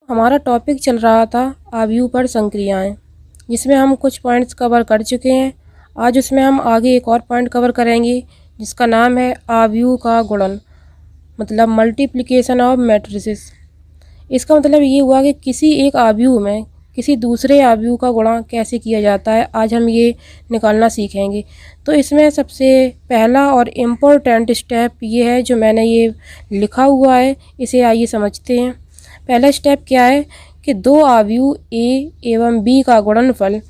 हमारा टॉपिक चल रहा था आव्यूह पर संक्रियाएं, जिसमें हम कुछ पॉइंट्स कवर कर चुके हैं। आज उसमें हम आगे एक और पॉइंट कवर करेंगे जिसका नाम है आव्यूह का गुणन, मतलब मल्टीप्लिकेशन ऑफ मैट्रिसेस। इसका मतलब ये हुआ कि किसी एक आव्यूह में किसी दूसरे आव्यूह का गुणा कैसे किया जाता है, आज हम ये निकालना सीखेंगे। तो इसमें सबसे पहला और इम्पोर्टेंट स्टेप ये है जो मैंने ये लिखा हुआ है, इसे आइए समझते हैं। पहला स्टेप क्या है कि दो आव्यूह ए एवं बी का गुणनफल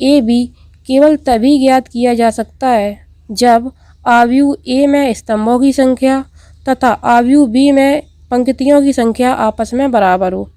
ए बी केवल तभी ज्ञात किया जा सकता है जब आव्यूह ए में स्तंभों की संख्या तथा आव्यूह बी में पंक्तियों की संख्या आपस में बराबर हो।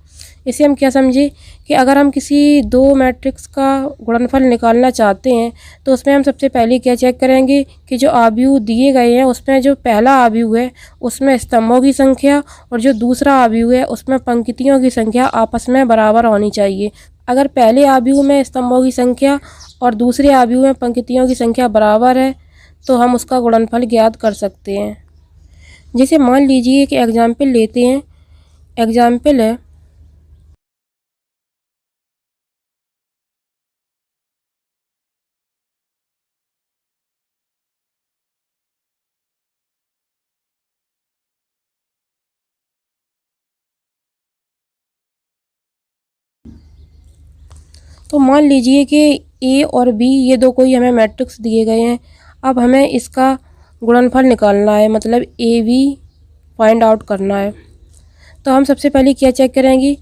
इसे हम क्या समझे कि अगर हम किसी दो मैट्रिक्स का गुणनफल निकालना चाहते हैं तो उसमें हम सबसे पहले क्या चेक करेंगे कि जो आव्यूह दिए गए हैं उसमें जो पहला आव्यूह है उसमें स्तंभों की संख्या और जो दूसरा आव्यूह है उसमें पंक्तियों की संख्या आपस में बराबर होनी चाहिए। अगर पहले आव्यूह में स्तंभों की संख्या और दूसरे आव्यूह में पंक्तियों की संख्या बराबर है तो हम उसका गुणनफल ज्ञात कर सकते हैं। जैसे मान लीजिए कि एग्जाम्पल लेते हैं। एग्जाम्पल है तो मान लीजिए कि ए और बी ये दो कोई हमें मैट्रिक्स दिए गए हैं। अब हमें इसका गुणनफल निकालना है, मतलब ए बी फाइंड आउट करना है। तो हम सबसे पहले क्या चेक करेंगे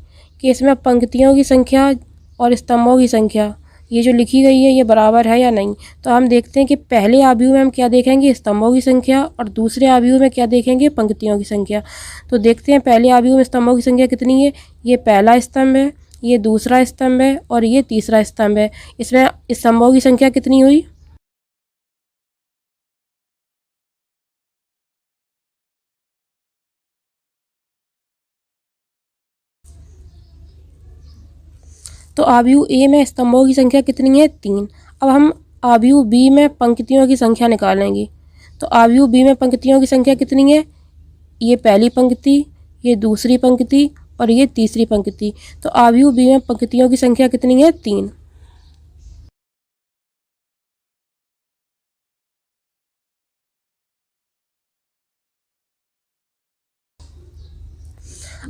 कि इसमें पंक्तियों की संख्या और स्तंभों की संख्या ये जो लिखी गई है ये बराबर है या नहीं। तो हम देखते हैं कि पहले आव्यूह में हम क्या देखेंगे, स्तंभों की संख्या, और दूसरे आव्यूह में क्या देखेंगे, पंक्तियों की संख्या। तो देखते हैं पहले आव्यूह में स्तंभों की संख्या कितनी है। ये पहला स्तंभ है, ये दूसरा स्तंभ है और ये तीसरा स्तंभ है। इसमें स्तंभों की संख्या कितनी हुई, तो आव्यूह ए में स्तंभों की संख्या कितनी है, 3। अब हम आव्यूह बी में पंक्तियों की संख्या निकालेंगे। तो आव्यूह बी में पंक्तियों की संख्या कितनी है, ये पहली पंक्ति, ये दूसरी पंक्ति और ये तीसरी पंक्ति। तो आव्यूह बी में पंक्तियों की संख्या कितनी है, 3।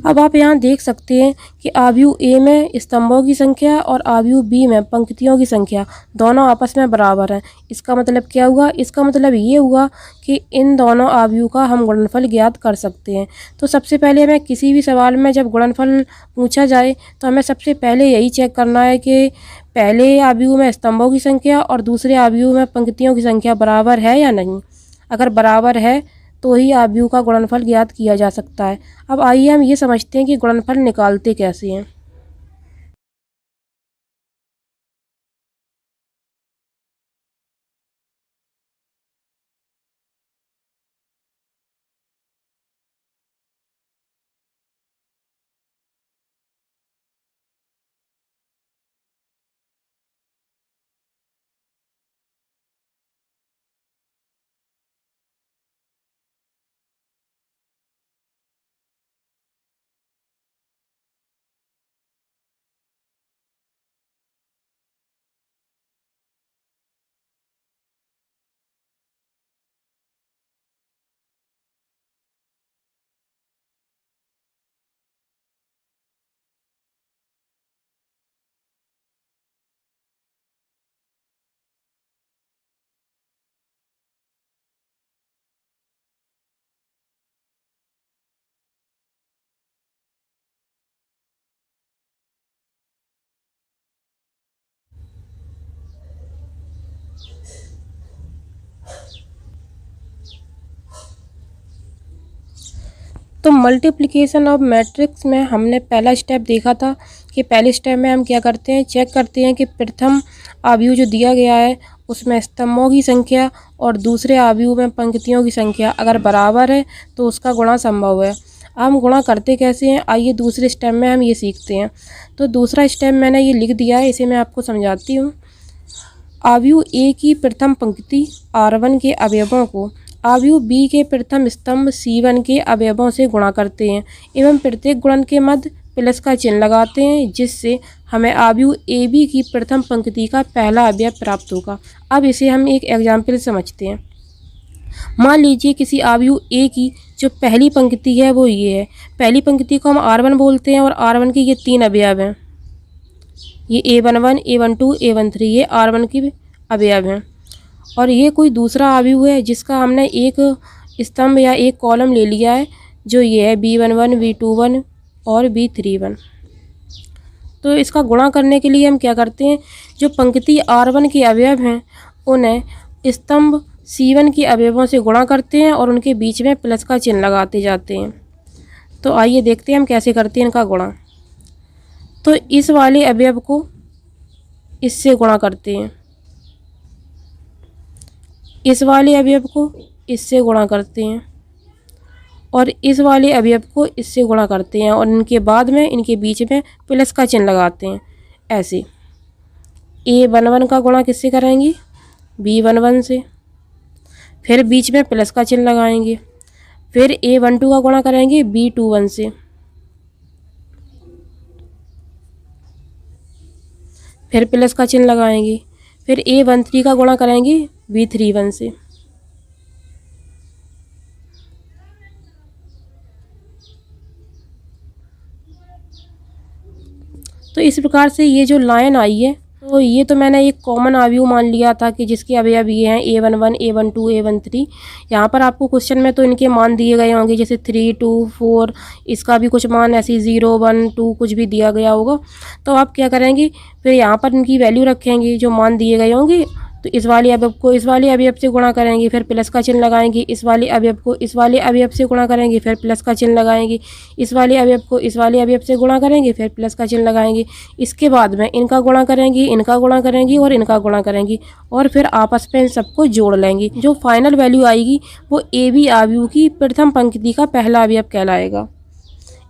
अब आप यहाँ देख सकते हैं कि आव्यूह ए में स्तंभों की संख्या और आव्यूह बी में पंक्तियों की संख्या दोनों आपस में बराबर हैं। इसका मतलब क्या हुआ, इसका मतलब ये हुआ कि इन दोनों आव्यूह का हम गुणनफल ज्ञात कर सकते हैं। तो सबसे पहले हमें किसी भी सवाल में जब गुणनफल पूछा जाए तो हमें सबसे पहले यही चेक करना है कि पहले आव्यूह में स्तंभों की संख्या और दूसरे आव्यूह में पंक्तियों की संख्या बराबर है या नहीं। अगर बराबर है तो ही आव्यूह का गुणनफल ज्ञात किया जा सकता है। अब आइए हम ये समझते हैं कि गुणनफल निकालते कैसे हैं। तो मल्टीप्लिकेशन ऑफ मैट्रिक्स में हमने पहला स्टेप देखा था कि पहले स्टेप में हम क्या करते हैं, चेक करते हैं कि प्रथम आव्यूह जो दिया गया है उसमें स्तंभों की संख्या और दूसरे आव्यूह में पंक्तियों की संख्या अगर बराबर है तो उसका गुणा संभव है। हम गुणा करते कैसे हैं, आइए दूसरे स्टेप में हम ये सीखते हैं। तो दूसरा स्टेप मैंने ये लिख दिया है, इसे मैं आपको समझाती हूँ। आव्यूह ए की प्रथम पंक्ति R1 के अवयवों को आव्यूह बी के प्रथम स्तंभ C1 के अवयवों से गुणा करते हैं एवं प्रत्येक गुणन के मध्य प्लस का चिन्ह लगाते हैं, जिससे हमें अवयव ए बी की प्रथम पंक्ति का पहला अवयव प्राप्त होगा। अब इसे हम एक एग्जाम्पल समझते हैं। मान लीजिए किसी अवयव ए की जो पहली पंक्ति है वो ये है। पहली पंक्ति को हम R1 बोलते हैं और R1 के ये 3 अवयव हैं। ये A11, A12, A13 ये R1 की अवयव हैं। और ये कोई दूसरा अवयव है जिसका हमने एक स्तंभ या एक कॉलम ले लिया है, जो ये है B11, B21 और B31। तो इसका गुणा करने के लिए हम क्या करते हैं, जो पंक्ति R1 के अवयव हैं उन्हें स्तंभ C1 के अवयवों से गुणा करते हैं और उनके बीच में प्लस का चिन्ह लगाते जाते हैं। तो आइए देखते हैं हम कैसे करते हैं इनका गुणा। तो इस वाले अवयव को इससे गुणा करते हैं, इस वाले अवयव को इससे गुणा करते हैं और इस वाले अवयव को इससे गुणा करते हैं और इनके बाद में इनके बीच में प्लस का चिन्ह लगाते हैं। ऐसे A11 का गुणा किससे करेंगे, B11 से, फिर बीच में प्लस का चिन्ह लगाएंगे। फिर A12 का गुणा करेंगे B21 से, फिर प्लस का चिन्ह लगाएंगे। फिर A13 का गुणा करेंगे B31 से। तो इस प्रकार से ये जो लाइन आई है, तो ये तो मैंने एक कॉमन अवयव मान लिया था कि जिसके अवयव ये हैं A11, A12, A13। यहाँ पर आपको क्वेश्चन में तो इनके मान दिए गए होंगे, जैसे 3, 2, 4, इसका भी कुछ मान ऐसे 0, 1, 2 कुछ भी दिया गया होगा। तो आप क्या करेंगे, फिर यहाँ पर इनकी वैल्यू रखेंगे जो मान दिए गए होंगे। तो इस वाले अवयव को इस वाले अवयव से गुणा करेंगे, फिर प्लस का चिन्ह लगाएंगे। इस वाले अवयव को इस वाले अवयव से गुणा करेंगे, फिर प्लस का चिन्ह लगाएंगे। इस वाले अवयव को इस वाले अवयव से गुणा करेंगे, फिर प्लस का चिन्ह लगाएंगे। इसके बाद में इनका गुणा करेंगे, इनका गुणा करेंगे और इनका गुणा करेंगे और फिर आपस में इन सबको जोड़ लेंगे। जो फाइनल वैल्यू आएगी वो ए बी अवयव की प्रथम पंक्ति का पहला अवयव कहलाएगा।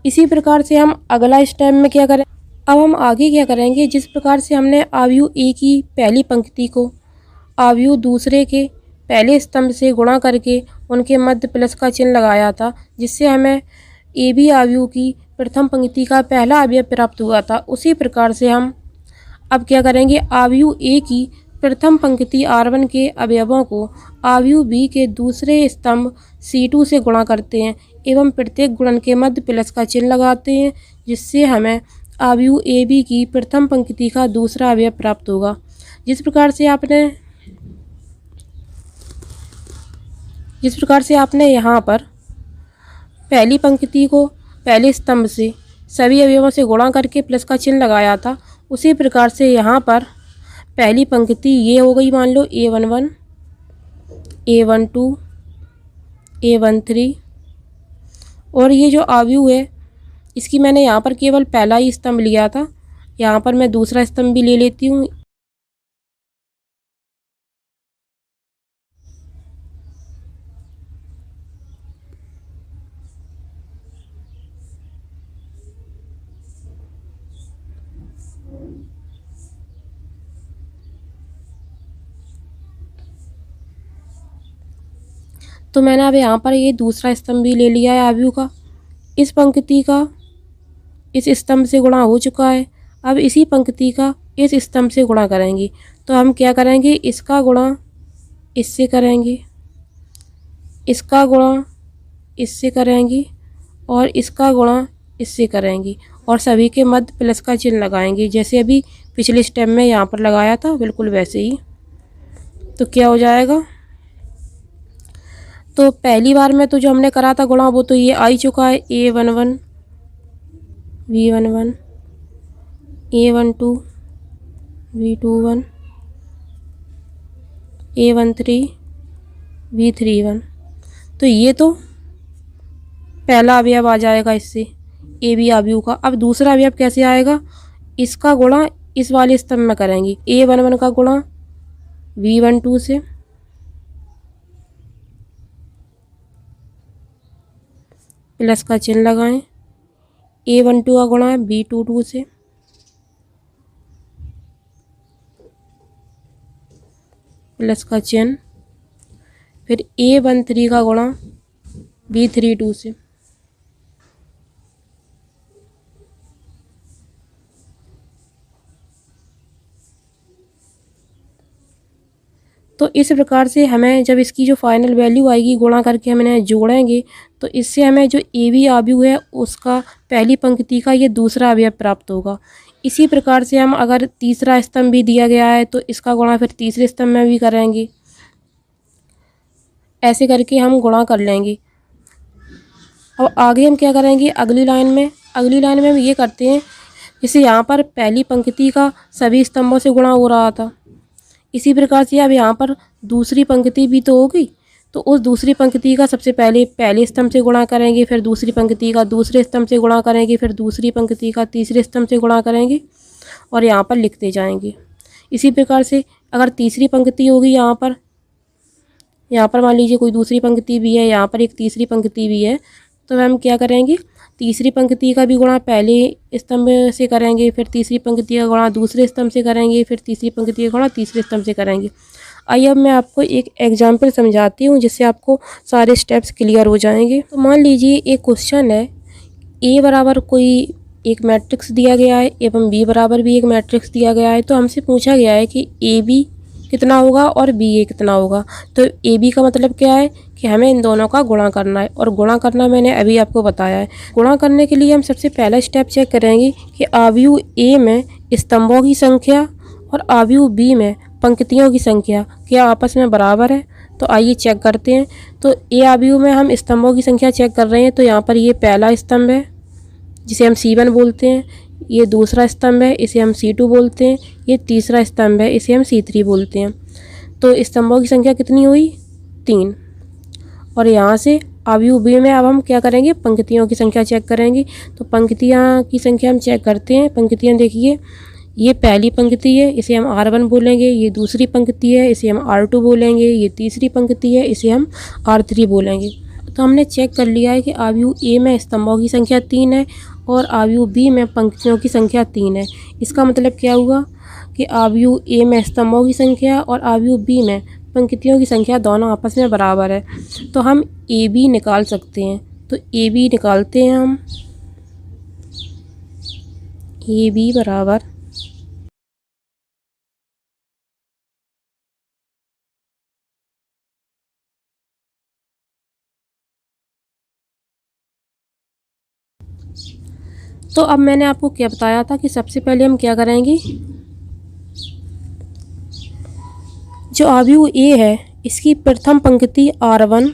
इसी प्रकार से हम अगला स्टेप में क्या करें, अब हम आगे क्या करेंगे, जिस प्रकार से हमने अवयव ए की पहली पंक्ति को अवयव दूसरे के पहले स्तंभ से गुणा करके उनके मध्य प्लस का चिन्ह लगाया था, जिससे हमें ए बी अवयव की प्रथम पंक्ति का पहला अवयव प्राप्त हुआ था, उसी प्रकार से हम अब क्या करेंगे, अवयव ए की प्रथम पंक्ति R1 के अवयवों को अवयव बी के दूसरे स्तंभ C2 से गुणा करते हैं एवं प्रत्येक गुणन के मध्य प्लस का चिन्ह लगाते हैं, जिससे हमें अवयव ए बी की प्रथम पंक्ति का दूसरा अवयव प्राप्त होगा। जिस प्रकार से आपने यहाँ पर पहली पंक्ति को पहले स्तंभ से सभी अवयवों से गुणा करके प्लस का चिन्ह लगाया था, उसी प्रकार से यहाँ पर पहली पंक्ति ये हो गई, मान लो A11, A12, A13 और ये जो अवयव है इसकी मैंने यहाँ पर केवल पहला ही स्तंभ लिया था, यहाँ पर मैं दूसरा स्तंभ भी ले लेती हूँ। तो मैंने अब यहाँ पर ये दूसरा स्तंभ भी ले लिया है अवयव का। इस पंक्ति का इस स्तंभ से गुणा हो चुका है, अब इसी पंक्ति का इस स्तंभ से गुणा करेंगे। तो हम क्या करेंगे, इसका गुणा इससे करेंगे, इसका गुणा इससे करेंगे और इसका गुणा इससे करेंगे और सभी के मध्य प्लस का चिन्ह लगाएंगे, जैसे अभी पिछले स्टेप में यहाँ पर लगाया था, बिल्कुल वैसे ही। तो क्या हो जाएगा, तो पहली बार में तो जो हमने करा था गुणा वो तो ये आ ही चुका है, A11, B11, A12, B21, A13, B31। तो ये तो पहला अवयव आ जाएगा इससे ए बी अवयव का। अब दूसरा अवयव कैसे आएगा, इसका गुणा इस वाले स्तंभ में करेंगे, A11 का गुणा B12 से, प्लस का चिन्ह लगाएं, A12 का गुणा B22 से, प्लस का चिन्ह, फिर A13 का गुणा B32 से, तो इस प्रकार से हमें जब इसकी जो फाइनल वैल्यू आएगी गुणा करके हम इन्हें जोड़ेंगे तो इससे हमें जो ए बी अवयव है उसका पहली पंक्ति का ये दूसरा अवयव प्राप्त होगा। इसी प्रकार से हम अगर तीसरा स्तंभ भी दिया गया है तो इसका गुणा फिर तीसरे स्तंभ में भी करेंगे। ऐसे करके हम गुणा कर लेंगे। अब आगे हम क्या करेंगे, अगली लाइन में हम ये करते हैं, जैसे यहाँ पर पहली पंक्ति का सभी स्तंभों से गुणा हो रहा था, इसी प्रकार से अब यहाँ पर दूसरी पंक्ति भी तो होगी, तो उस दूसरी पंक्ति का सबसे पहले स्तंभ से गुणा करेंगे, फिर दूसरी पंक्ति का दूसरे स्तंभ से गुणा करेंगे, फिर दूसरी पंक्ति का तीसरे स्तंभ से गुणा करेंगे और यहाँ पर लिखते जाएंगे। इसी प्रकार से अगर तीसरी पंक्ति होगी यहाँ पर मान लीजिए कोई दूसरी पंक्ति भी है, यहाँ पर एक तीसरी पंक्ति भी है, तो हम क्या करेंगे, तीसरी पंक्ति का भी गुणा पहले स्तंभ से करेंगे, फिर तीसरी पंक्ति का गुणा दूसरे स्तंभ से करेंगे, फिर तीसरी पंक्ति का गुणा तीसरे स्तंभ से करेंगे। आइए अब मैं आपको एक एग्जाम्पल समझाती हूँ जिससे आपको सारे स्टेप्स क्लियर हो जाएंगे। तो मान लीजिए एक क्वेश्चन है, ए बराबर कोई एक मैट्रिक्स दिया गया है एवं बी बराबर भी एक मैट्रिक्स दिया गया है। तो हमसे पूछा गया है कि ए बी कितना होगा और बी ए कितना होगा। तो ए बी का मतलब क्या है कि हमें इन दोनों का गुणा करना है, और गुणा करना मैंने अभी आपको बताया है। गुणा करने के लिए हम सबसे पहला स्टेप चेक करेंगे कि अवयव ए में स्तंभों की संख्या और अवयव बी में पंक्तियों की संख्या क्या आपस में बराबर है। तो आइए चेक करते हैं। तो ए अवयव में हम स्तंभों की संख्या चेक कर रहे हैं, तो यहाँ पर ये पहला स्तंभ है जिसे हम C1 बोलते हैं, ये दूसरा स्तंभ है इसे हम C2 बोलते हैं, ये तीसरा स्तंभ है इसे हम C3 बोलते हैं। तो स्तंभों की संख्या कितनी हुई, 3। और यहाँ से अवयव बी में अब हम क्या करेंगे, पंक्तियों की संख्या चेक करेंगे। तो पंक्तियाँ की संख्या हम चेक करते हैं। पंक्तियाँ देखिए, ये पहली पंक्ति है इसे हम R1 बोलेंगे, ये दूसरी पंक्ति है इसे हम R2 बोलेंगे, ये तीसरी पंक्ति है इसे हम R3 बोलेंगे। तो हमने चेक कर लिया है कि अवयव ए में स्तंभों की संख्या 3 है और अवयव बी में पंक्तियों की संख्या 3 है। इसका मतलब क्या हुआ कि अवयव ए में स्तंभों की संख्या और अवयव बी में पंक्तियों की संख्या दोनों आपस में बराबर है। तो हम ए बी निकाल सकते हैं। तो ए बी निकालते हैं हम, ए बी बराबर तो अब मैंने आपको क्या बताया था कि सबसे पहले हम क्या करेंगे, जो अवयव ए है इसकी प्रथम पंक्ति R1,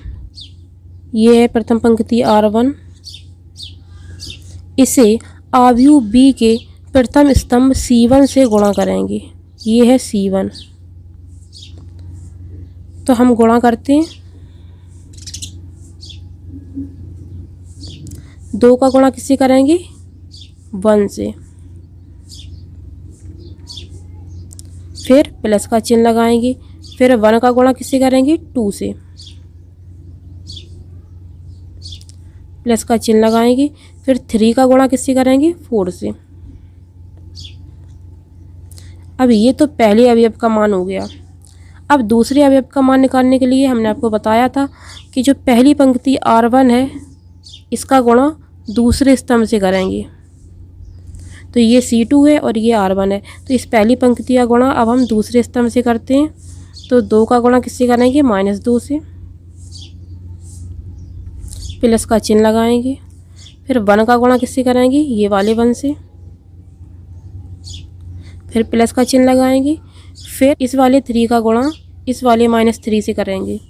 ये है प्रथम पंक्ति R1, इसे अवयव बी के प्रथम स्तंभ C1 से गुणा करेंगे। ये है C1। तो हम गुणा करते हैं, 2 का गुणा किससे करेंगे, 1 से, फिर प्लस का चिन्ह लगाएंगे, फिर 1 का गुणा किससे करेंगे, 2 से, प्लस का चिन्ह लगाएंगे, फिर 3 का गुणा किससे करेंगे, 4 से। अब ये तो पहले अवयव का मान हो गया। अब दूसरे अवयव का मान निकालने के लिए हमने आपको बताया था कि जो पहली पंक्ति R1 है इसका गुणा दूसरे स्तंभ से करेंगे। तो ये C2 है और ये R1 है, तो इस पहली पंक्ति का गुणा अब हम दूसरे स्तंभ से करते हैं। तो 2 का गुणा किससे करेंगे, -2 से, प्लस का चिन्ह लगाएंगे, फिर 1 का गुणा किससे करेंगे, ये वाले 1 से, फिर प्लस का चिन्ह लगाएंगे, फिर इस वाले 3 का गुणा इस वाले -3 से करेंगे।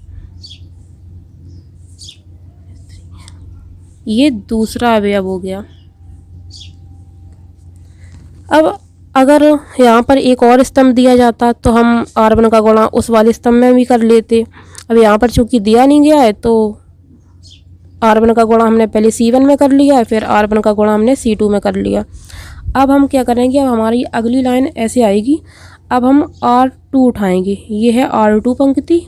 ये दूसरा अवयव हो गया। अब अगर यहाँ पर एक और स्तंभ दिया जाता तो हम R1 का गुणा उस वाले स्तंभ में भी कर लेते। अब यहाँ पर चूंकि दिया नहीं गया है तो R1 का गुणा हमने पहले C1 में कर लिया है, फिर R1 का गुणा हमने C2 में कर लिया। अब हम क्या करेंगे, अब हमारी अगली लाइन ऐसे आएगी। अब हम R2 उठाएंगे, ये है R2 पंक्ति,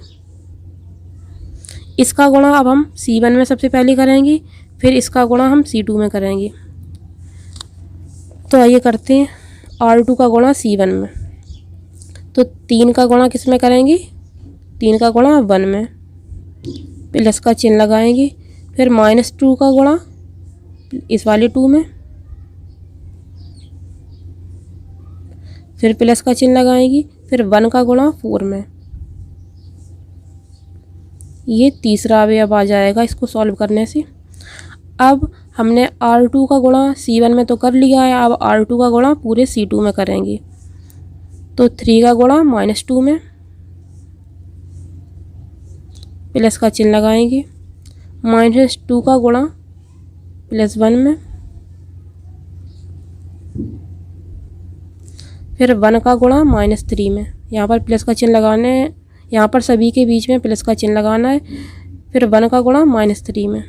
इसका गुणा अब हम C1 में सबसे पहले करेंगे, फिर इसका गुणा हम C2 में करेंगे। तो आइए करते हैं, R2 का गुणा C1 में, तो 3 का गुणा किस में करेंगे, 3 का गुणा 1 में, प्लस का चिन्ह लगाएंगे, फिर -2 का गुणा इस वाले 2 में, फिर प्लस का चिन्ह लगाएंगे, फिर 1 का गुणा 4 में, ये तीसरा अवयव आ जाएगा इसको सॉल्व करने से। अब हमने R2 का गुणा C1 में तो कर लिया है, अब R2 का गुणा पूरे C2 में करेंगे। तो 3 का गुणा -2 में, प्लस का चिन्ह लगाएंगे, -2 का गुणा +1 में, फिर 1 का गुणा -3 में। यहाँ पर प्लस का चिन्ह लगाना है, यहाँ पर सभी के बीच में प्लस का चिन्ह लगाना है, फिर 1 का गुणा -3 में।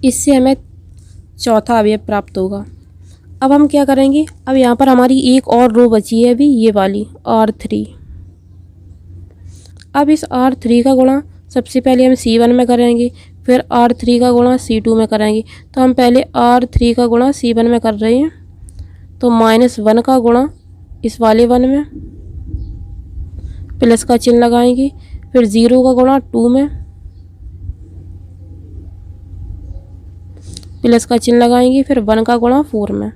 इससे हमें चौथा अवयव प्राप्त होगा। अब हम क्या करेंगे, अब यहाँ पर हमारी एक और रो बची है अभी, ये वाली R3। अब इस R3 का गुणा सबसे पहले हम C1 में करेंगे, फिर R3 का गुणा C2 में करेंगे। तो हम पहले R3 का गुणा C1 में कर रहे हैं, तो -1 का गुणा इस वाले 1 में, प्लस का चिन्ह लगाएंगे, फिर 0 का गुणा 2 में, प्लस का चिन्ह लगाएंगे, फिर 1 का गुणा 4 में।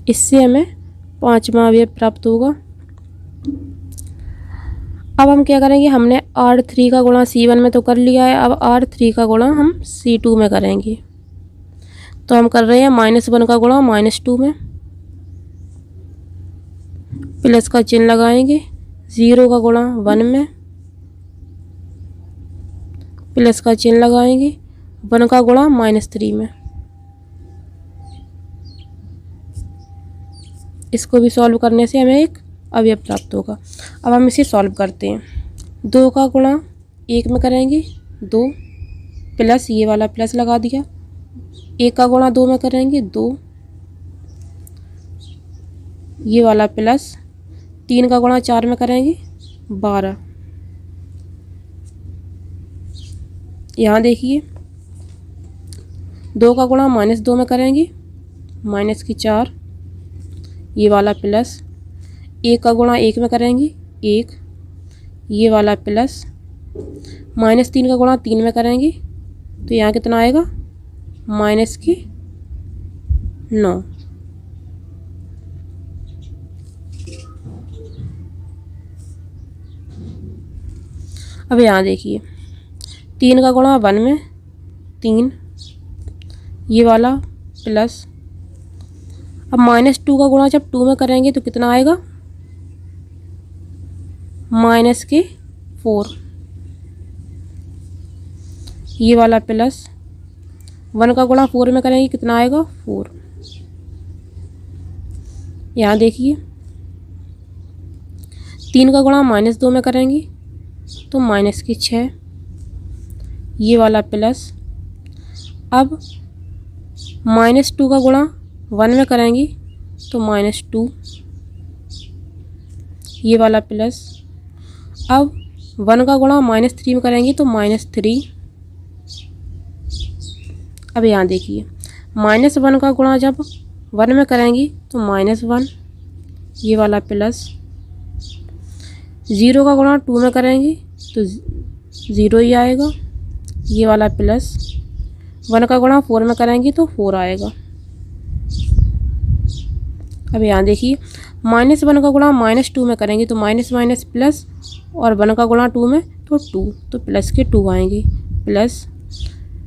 इससे हमें पांचवा अवयव प्राप्त होगा। अब हम क्या करेंगे, हमने R3 का गुणा C1 में तो कर लिया है, अब R3 का गुणा हम C2 में करेंगे। तो हम कर रहे हैं -1 का गुणा -2 में, प्लस का चिन्ह लगाएंगे, 0 का गुणा 1 में, प्लस का चिन्ह लगाएंगे, 1 का गुणा -3 में। इसको भी सॉल्व करने से हमें एक अवयव प्राप्त होगा। अब हम इसे सॉल्व करते हैं। 2 का गुणा 1 में करेंगे, 2 प्लस ये वाला प्लस लगा दिया, 1 का गुणा 2 में करेंगे, 2 ये वाला प्लस, 3 का गुणा 4 में करेंगे, 12। यहाँ देखिए 2 का गुणा -2 में करेंगे, -4 ये वाला प्लस, 1 का गुणा 1 में करेंगे, 1 ये वाला प्लस, -3 का गुणा 3 में करेंगे, तो यहाँ कितना आएगा -9। अब यहाँ देखिए 3 का गुणा 1 में, 3 ये वाला प्लस, अब -2 का गुणा जब 2 में करेंगे तो कितना आएगा -4 ये वाला प्लस, 1 का गुणा 4 में करेंगे कितना आएगा 4। यहाँ देखिए 3 का गुणा -2 में करेंगे तो -6 ये वाला प्लस, अब -2 का गुणा 1 में करेंगे तो -2 ये वाला प्लस, अब 1 का गुणा -3 में करेंगे तो -3। अब यहाँ देखिए -1 का गुणा जब 1 में करेंगे तो -1 ये वाला प्लस, 0 का गुणा 2 में करेंगे तो 0 ही आएगा ये वाला प्लस, 1 का गुणा 4 में करेंगे तो 4 आएगा। अब यहाँ देखिए -1 का गुणा -2 में करेंगे तो माइनस प्लस, और 1 का गुणा 2 में तो 2, तो प्लस के 2 आएंगे, प्लस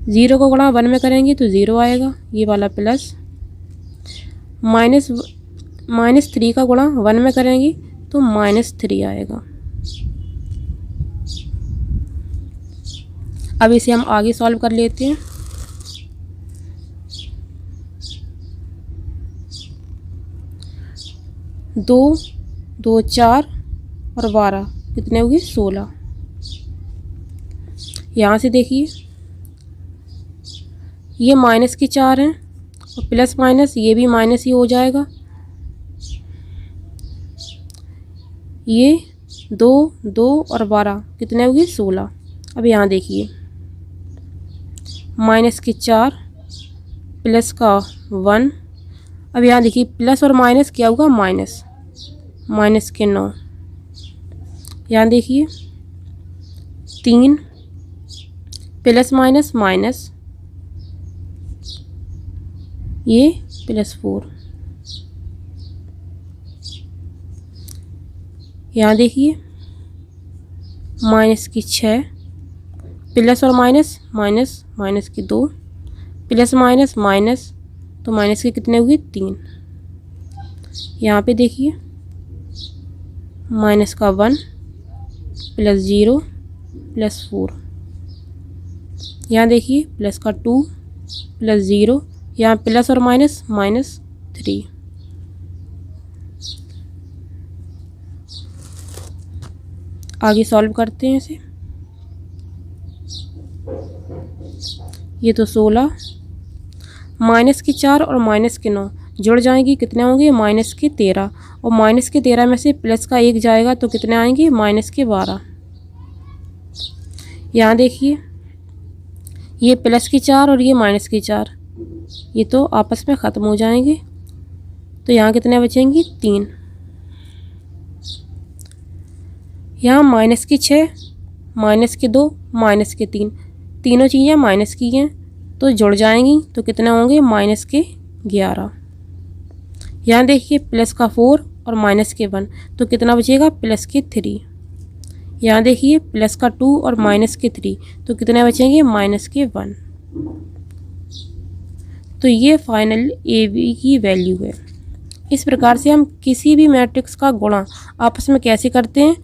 0 का गुणा 1 में करेंगे तो 0 आएगा ये वाला प्लस, -3 का गुणा 1 में करेंगे तो -3 आएगा। अब इसे हम आगे सॉल्व कर लेते हैं। दो 2 4 और 12 कितने हुए 16। यहाँ से देखिए ये -4 हैं और प्लस माइनस ये भी माइनस ही हो जाएगा। ये 2 2 और 12 कितने हुए 16। अब यहाँ देखिए -4 प्लस का 1। अब यहाँ देखिए प्लस और माइनस क्या होगा माइनस के 9। यहाँ देखिए 3 प्लस माइनस माइनस, ये +4। यहाँ देखिए माइनस की 6, प्लस और माइनस, माइनस माइनस की 2, प्लस माइनस माइनस, तो माइनस के कितने हुए 3। यहाँ पे देखिए माइनस का 1 प्लस 0 प्लस 4, यहाँ देखिए प्लस का 2 प्लस 0, यहाँ प्लस और माइनस माइनस 3। आगे सॉल्व करते हैं इसे। ये तो 16, माइनस के 4 और माइनस के 9 जुड़ जाएंगी, कितने होंगे माइनस के 13, और माइनस के 13 में से प्लस का 1 जाएगा तो कितने आएंगे माइनस के 12। यहाँ देखिए ये प्लस की 4 और ये माइनस की 4, ये तो आपस में ख़त्म हो जाएंगे, तो यहाँ कितने बचेंगी 3। यहाँ माइनस की 6, माइनस के 2, माइनस के 3, तीनों चीज़ें माइनस की हैं तो जुड़ जाएंगी, तो कितने होंगे माइनस के 11। यहाँ देखिए प्लस का 4 और माइनस के 1, तो कितना बचेगा प्लस के 3। यहाँ देखिए प्लस का 2 और माइनस के 3, तो कितने बचेंगे माइनस के 1। तो ये फाइनल ए बी की वैल्यू है। इस प्रकार से हम किसी भी मैट्रिक्स का गुणा आपस में कैसे करते हैं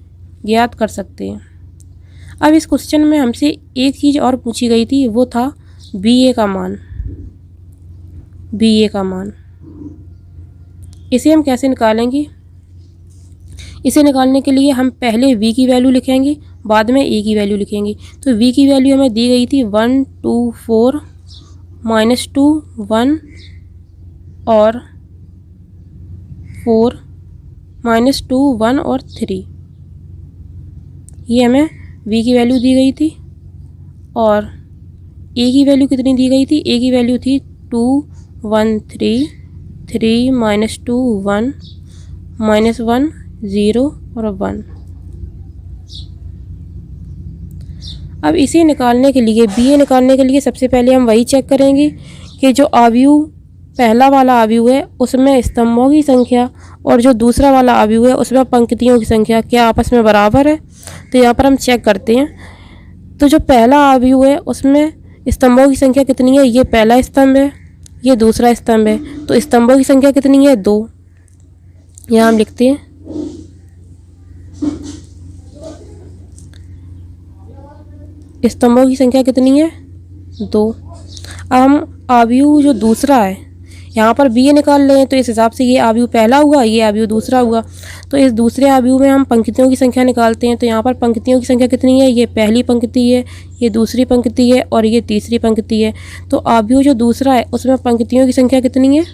ज्ञात कर सकते हैं। अब इस क्वेश्चन में हमसे एक चीज़ और पूछी गई थी, वो था बी ए का मान। बी ए का मान इसे हम कैसे निकालेंगे? इसे निकालने के लिए हम पहले v की वैल्यू लिखेंगे, बाद में a की वैल्यू लिखेंगे। तो v की वैल्यू हमें दी गई थी 1 2 4 -2 1 और 4 -2 1 और 3, ये हमें v की वैल्यू दी गई थी। और a की वैल्यू कितनी दी गई थी? a की वैल्यू थी 2 1 3 3 -2 1 -1 0 और 1। अब इसे निकालने के लिए बी ए निकालने के लिए सबसे पहले हम वही चेक करेंगे कि जो आव्यूह पहला वाला आव्यूह है उसमें स्तंभों की संख्या और जो दूसरा वाला आव्यूह है उसमें पंक्तियों की संख्या क्या आपस में बराबर है। तो यहाँ पर हम चेक करते हैं। तो जो पहला आव्यूह है उसमें स्तंभों की संख्या कितनी है? ये पहला स्तंभ है, ये दूसरा स्तंभ है, तो स्तंभों की संख्या कितनी है? 2। यहाँ हम लिखते हैं स्तंभों की संख्या कितनी है? 2। अब हम आव्यूह जो दूसरा है यहाँ पर बी ए निकाल रहे हैं, तो इस हिसाब से ये आव्यूह पहला हुआ, ये आव्यूह दूसरा हुआ। तो इस दूसरे आव्यूह में हम पंक्तियों की संख्या निकालते हैं। तो यहाँ पर पंक्तियों की संख्या कितनी है? ये पहली पंक्ति है, ये दूसरी पंक्ति है और ये तीसरी पंक्ति है। तो आव्यूह जो दूसरा है उसमें पंक्तियों की संख्या कितनी है?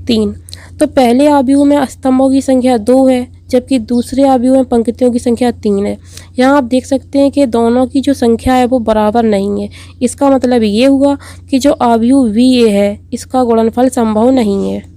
3। तो पहले आव्यूह में स्तंभों की संख्या 2 है, जबकि दूसरे आव्यूह में पंक्तियों की संख्या 3 है। यहाँ आप देख सकते हैं कि दोनों की जो संख्या है वो बराबर नहीं है। इसका मतलब ये हुआ कि जो आव्यूह वी ए है इसका गुणनफल संभव नहीं है।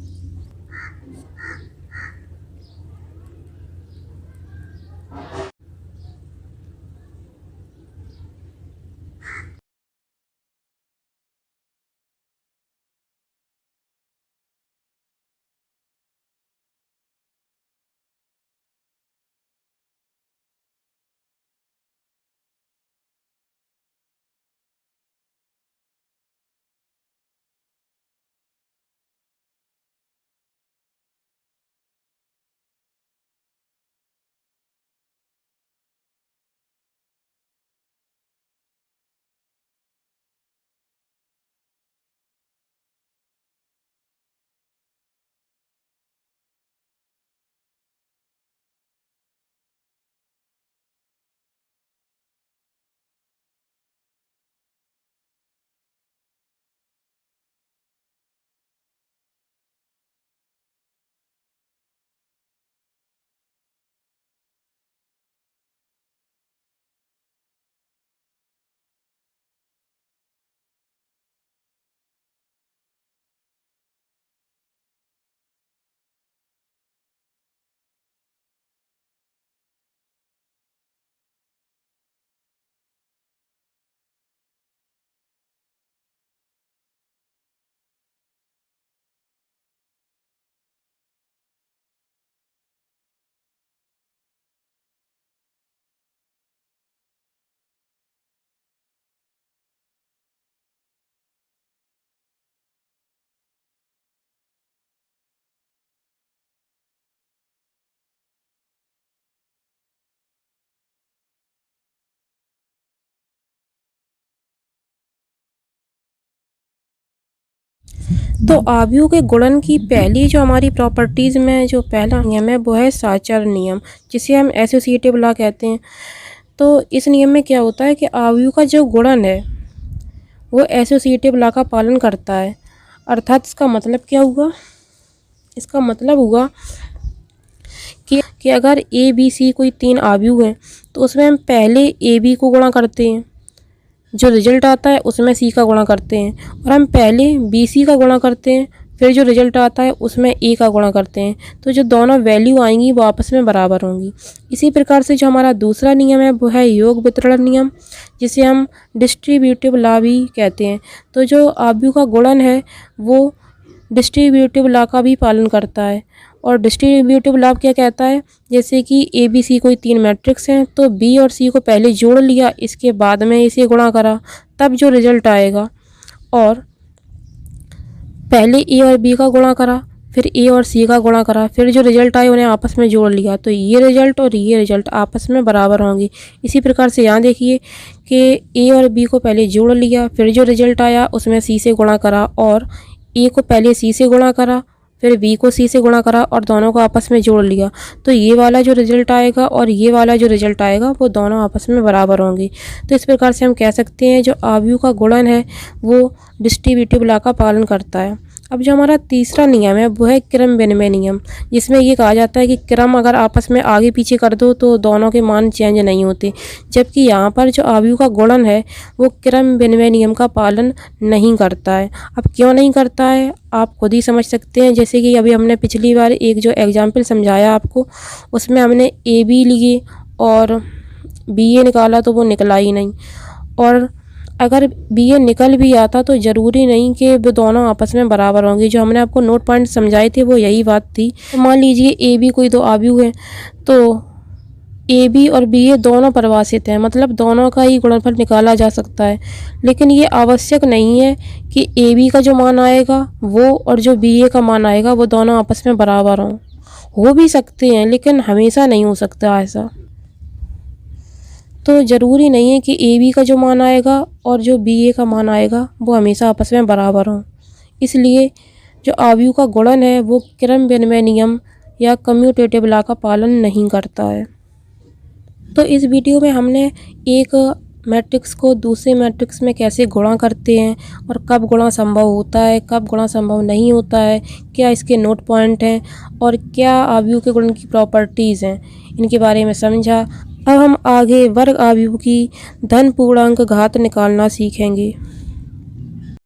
तो आव्यूह के गुणन की पहली जो हमारी प्रॉपर्टीज़ में जो पहला नियम है वो है साचर नियम, जिसे हम एसोसिएटिव लॉ कहते हैं। तो इस नियम में क्या होता है कि आव्यूह का जो गुणन है वो एसोसिएटिव लॉ का पालन करता है। अर्थात इसका मतलब क्या हुआ? इसका मतलब हुआ कि अगर ए बी सी कोई 3 आव्यूह हैं तो उसमें हम पहले ए बी को गुणा करते हैं, जो रिजल्ट आता है उसमें सी का गुणा करते हैं, और हम पहले बी सी का गुणा करते हैं, फिर जो रिजल्ट आता है उसमें ए का गुणा करते हैं। तो जो दोनों वैल्यू आएंगी वो आपस में बराबर होंगी। इसी प्रकार से जो हमारा दूसरा नियम है वो है योग वितरण नियम, जिसे हम डिस्ट्रीब्यूटिव लॉ भी कहते हैं। तो जो आव्यूह का गुणन है वो डिस्ट्रीब्यूटिव लॉ का भी पालन करता है। और डिस्ट्रीब्यूटिव लॉ क्या कहता है? जैसे कि ए बी सी कोई 3 मैट्रिक्स हैं तो बी और सी को पहले जोड़ लिया, इसके बाद में इसे गुणा करा, तब जो रिजल्ट आएगा, और पहले ए और बी का गुणा करा, फिर ए और सी का गुणा करा, फिर जो रिजल्ट आए उन्हें आपस में जोड़ लिया, तो ये रिजल्ट और ये रिजल्ट आपस में बराबर होंगे। इसी प्रकार से यहाँ देखिए कि ए और बी को पहले जोड़ लिया, फिर जो रिजल्ट आया उसमें सी से गुणा करा, और ए को पहले सी से गुणा करा, फिर बी को सी से गुणा करा और दोनों को आपस में जोड़ लिया, तो ये वाला जो रिजल्ट आएगा और ये वाला जो रिजल्ट आएगा वो दोनों आपस में बराबर होंगे। तो इस प्रकार से हम कह सकते हैं जो आव्यूह का गुणन है वो डिस्ट्रीब्यूटिव लॉ का पालन करता है। अब जो हमारा तीसरा नियम है वो है क्रम विनिमय नियम, जिसमें ये कहा जाता है कि क्रम अगर आपस में आगे पीछे कर दो तो दोनों के मान चेंज नहीं होते, जबकि यहाँ पर जो आव्यूह का गुणन है वो क्रम विनिमय नियम का पालन नहीं करता है। अब क्यों नहीं करता है आप खुद ही समझ सकते हैं। जैसे कि अभी हमने पिछली बार एक जो एग्जाम्पल समझाया आपको, उसमें हमने ए बी लिए और बी ए निकाला तो वो निकला ही नहीं, और अगर बी ए निकल भी आता तो ज़रूरी नहीं कि वो दोनों आपस में बराबर होंगे। जो हमने आपको नोट पॉइंट समझाए थे वो यही बात थी। तो मान लीजिए ए बी कोई 2 आव्यूह हैं, तो ए बी और बी ए दोनों परिभाषित हैं, मतलब दोनों का ही गुणनफल निकाला जा सकता है। लेकिन ये आवश्यक नहीं है कि ए बी का जो मान आएगा वो और जो बी ए का मान आएगा वो दोनों आपस में बराबर हों। हो भी सकते हैं लेकिन हमेशा नहीं हो सकता ऐसा। तो ज़रूरी नहीं है कि ए बी का जो मान आएगा और जो बी ए का मान आएगा वो हमेशा आपस में बराबर हों। इसलिए जो आव्यूह का गुणन है वो क्रम विनिमय नियम या कम्यूटेटिव लॉ का पालन नहीं करता है। तो इस वीडियो में हमने एक मैट्रिक्स को दूसरे मैट्रिक्स में कैसे गुणा करते हैं और कब गुणा संभव होता है, कब गुणा संभव नहीं होता है, क्या इसके नोट पॉइंट हैं और क्या आव्यूह के गुणन की प्रॉपर्टीज़ हैं, इनके बारे में समझा। अब हम आगे वर्ग आव्यूह की धन पूर्णांक घात निकालना सीखेंगे।